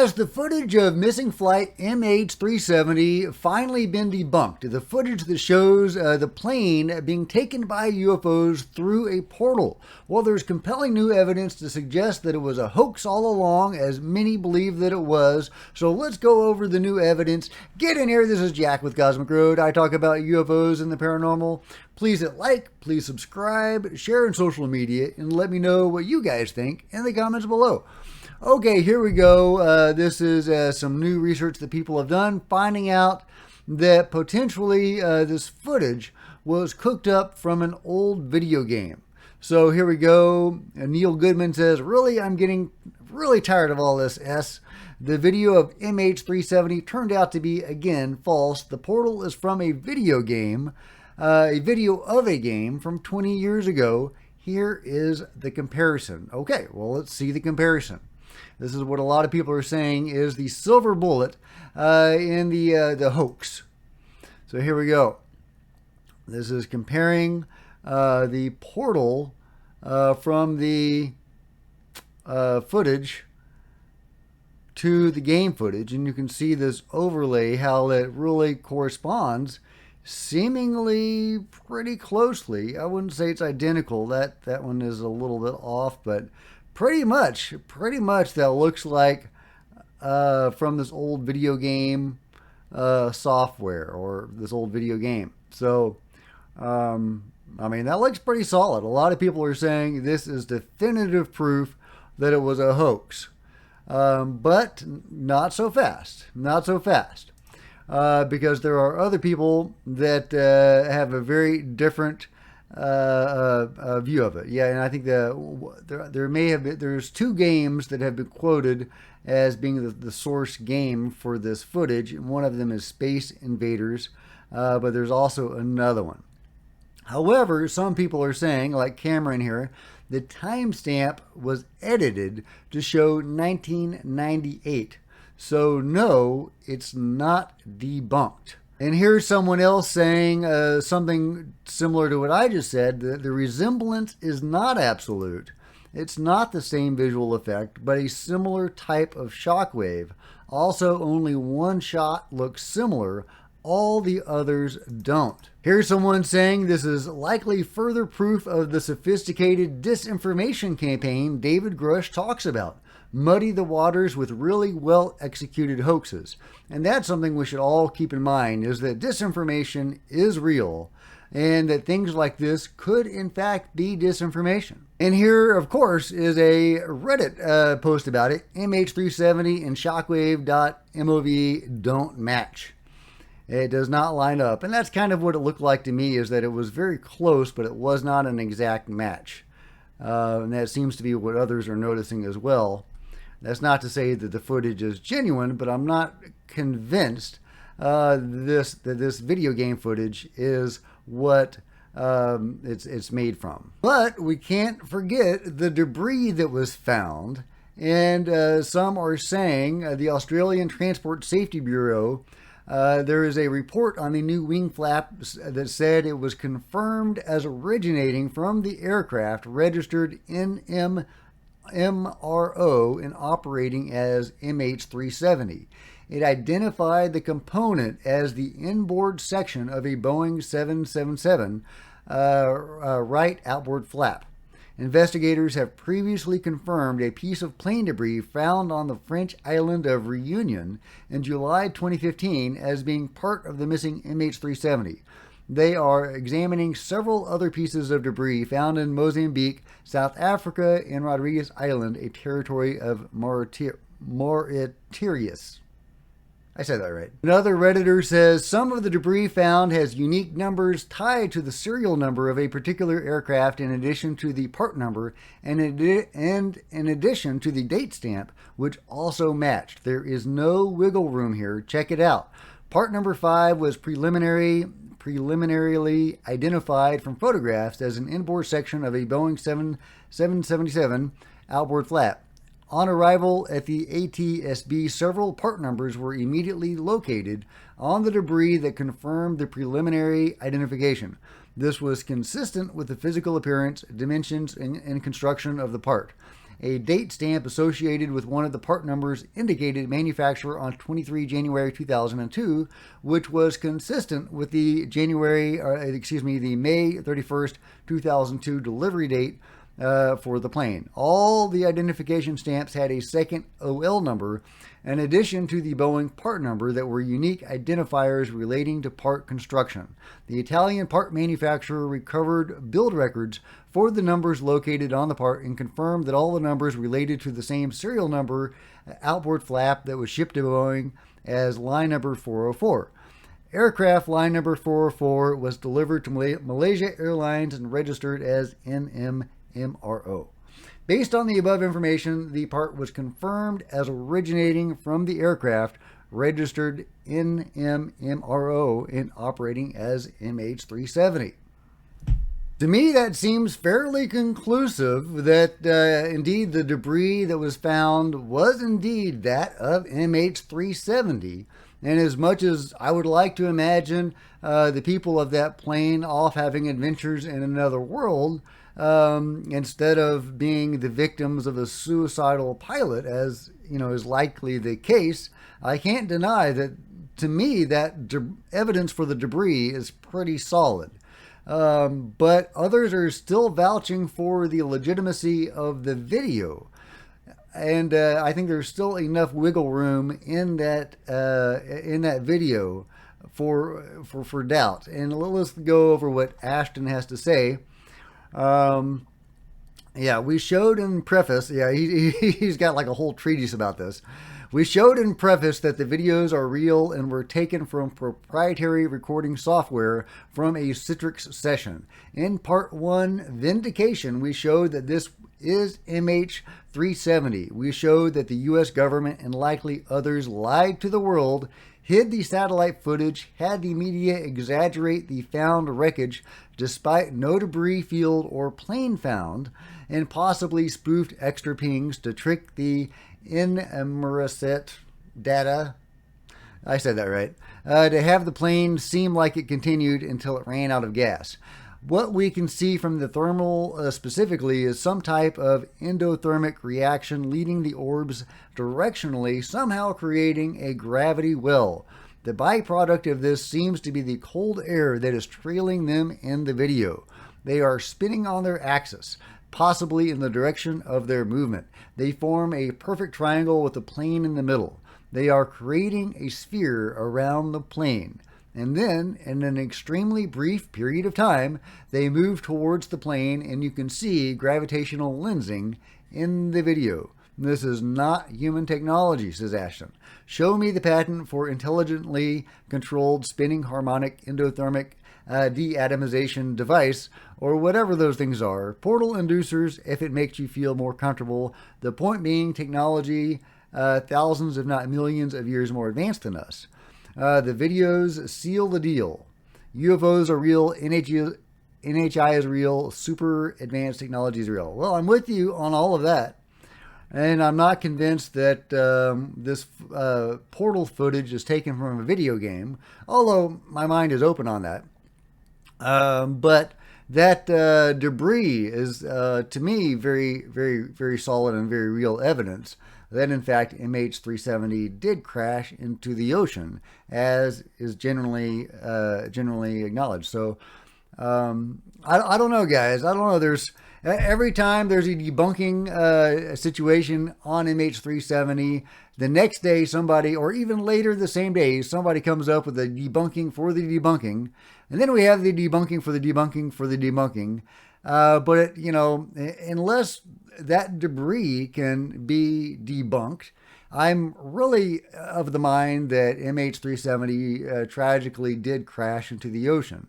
Has the footage of missing flight MH-370 finally been debunked? The footage that shows the plane being taken by UFOs through a portal. Well, there's compelling new evidence to suggest that it was a hoax all along, as many believe that it was. So let's go over the new evidence. Get in here. This is Jack with Cosmic Road. I talk about UFOs and the paranormal. Please hit like, please subscribe, share on social media, and let me know what you guys think in the comments below. Okay, here we go. This is some new research that people have done, finding out that potentially this footage was cooked up from an old video game. So here we go. Neil Goodman says, really, I'm getting really tired of all this S. The video of MH370 turned out to be, again, false. The portal is from a video game, a video of a game from 20 years ago. Here is the comparison. Okay, well, let's see the comparison. This is what a lot of people are saying is the silver bullet in the hoax. So here we go. This is comparing the portal from the footage to the game footage. And you can see this overlay, how it really corresponds seemingly pretty closely. I wouldn't say it's identical. That one is a little bit off, but pretty much that looks like from this old video game software, or this old video game. So, I mean, that looks pretty solid. A lot of people are saying this is definitive proof that it was a hoax. But not so fast. Not so fast. Because there are other people that have a very different view of it. Yeah, and I think there's two games that have been quoted as being the source game for this footage. One of them is Space Invaders, but there's also another one. However, some people are saying, like Cameron here, the timestamp was edited to show 1998. So no, it's not debunked. And here's someone else saying something similar to what I just said. The resemblance is not absolute. It's not the same visual effect, but a similar type of shockwave. Also, only one shot looks similar. All the others don't. Here's someone saying this is likely further proof of the sophisticated disinformation campaign David Grush talks about. Muddy the waters with really well-executed hoaxes. And that's something we should all keep in mind, is that disinformation is real, and that things like this could, in fact, be disinformation. And here, of course, is a Reddit post about it. MH370 and shockwave.mov don't match. It does not line up. And that's kind of what it looked like to me, is that it was very close, but it was not an exact match. And that seems to be what others are noticing as well. That's not to say that the footage is genuine, but I'm not convinced that this video game footage is what it's made from. But we can't forget the debris that was found. And some are saying the Australian Transport Safety Bureau, there is a report on the new wing flap that said it was confirmed as originating from the aircraft registered NMRO and operating as MH370. It identified the component as the inboard section of a Boeing 777 right outboard flap. Investigators have previously confirmed a piece of plane debris found on the French island of Reunion in July 2015 as being part of the missing MH370. They are examining several other pieces of debris found in Mozambique, South Africa, and Rodriguez Island, a territory of Mauritius. I said that right. Another Redditor says some of the debris found has unique numbers tied to the serial number of a particular aircraft in addition to the part number and in addition to the date stamp, which also matched. There is no wiggle room here. Check it out. Part number 5 was preliminarily identified from photographs as an inboard section of a Boeing 777 outboard flap. On arrival at the ATSB, several part numbers were immediately located on the debris that confirmed the preliminary identification. This was consistent with the physical appearance, dimensions, and construction of the part. A date stamp associated with one of the part numbers indicated manufacturer on 23 January 2002, which was consistent with the the May 31st, 2002 delivery date for the plane. All the identification stamps had a second OL number in addition to the Boeing part number that were unique identifiers relating to part construction. The Italian part manufacturer recovered build records for the numbers located on the part and confirmed that all the numbers related to the same serial number outboard flap that was shipped to Boeing as line number 404. Aircraft line number 404 was delivered to Malaysia Airlines and registered as NMMRO. Based on the above information, the part was confirmed as originating from the aircraft registered NMMRO and operating as MH-370. To me, that seems fairly conclusive that indeed the debris that was found was indeed that of MH-370. And as much as I would like to imagine the people of that plane off having adventures in another world, instead of being the victims of a suicidal pilot, as is likely the case, I can't deny that to me that evidence for the debris is pretty solid. But others are still vouching for the legitimacy of the video. And I think there's still enough wiggle room in that video for doubt. And let's go over what Ashton has to say. We showed in preface. He's got like a whole treatise about this. We showed in preface that the videos are real and were taken from proprietary recording software from a Citrix session. In part 1, Vindication, we showed that this is MH-370. We showed that the U.S. government and likely others lied to the world, hid the satellite footage, had the media exaggerate the found wreckage despite no debris field or plane found, and possibly spoofed extra pings to trick the Inmarsat data. I said that right. To have the plane seem like it continued until it ran out of gas. What we can see from the thermal specifically is some type of endothermic reaction leading the orbs directionally, somehow creating a gravity well. The byproduct of this seems to be the cold air that is trailing them in the video. They are spinning on their axis, possibly in the direction of their movement. They form a perfect triangle with the plane in the middle. They are creating a sphere around the plane. And then, in an extremely brief period of time, they move towards the plane, and you can see gravitational lensing in the video. This is not human technology, says Ashton. Show me the patent for intelligently controlled spinning harmonic endothermic deatomization device, or whatever those things are. Portal inducers, if it makes you feel more comfortable. The point being, technology thousands, if not millions of years more advanced than us. The videos seal the deal. UFOs are real. NHI is real. Super advanced technology is real. Well, I'm with you on all of that. And I'm not convinced that this portal footage is taken from a video game, although my mind is open on that. But that debris is, to me, very, very, very solid and very real evidence that, in fact, MH-370 did crash into the ocean, as is generally acknowledged. So, I don't know, guys. I don't know. There's every time there's a debunking situation on MH370, the next day somebody, or even later the same day, somebody comes up with a debunking for the debunking, and then we have the debunking for the debunking for the debunking. But unless that debris can be debunked, I'm really of the mind that MH370 tragically did crash into the ocean.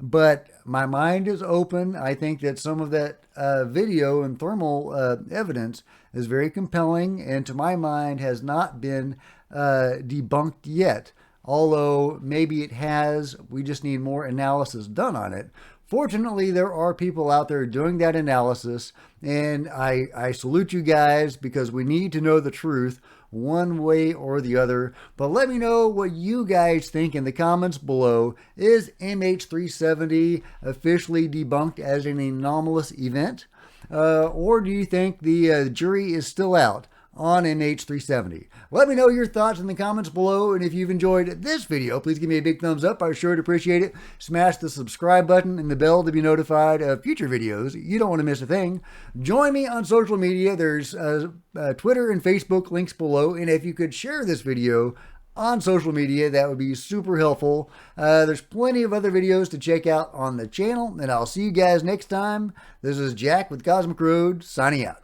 But my mind is open. I think that some of that video and thermal evidence is very compelling, and to my mind has not been debunked yet. Although maybe it has, we just need more analysis done on it. Fortunately, there are people out there doing that analysis, and I salute you guys, because we need to know the truth one way or the other. But let me know what you guys think in the comments below. Is MH370 officially debunked as an anomalous event? Or do you think the jury is still out on MH370? Let me know your thoughts in the comments below, and if you've enjoyed this video, please give me a big thumbs up. I sure would appreciate it. Smash the subscribe button and the bell to be notified of future videos. You don't want to miss a thing. Join me on social media. There's Twitter and Facebook links below, and if you could share this video on social media, that would be super helpful. There's plenty of other videos to check out on the channel, and I'll see you guys next time. This is Jack with Cosmic Road, signing out.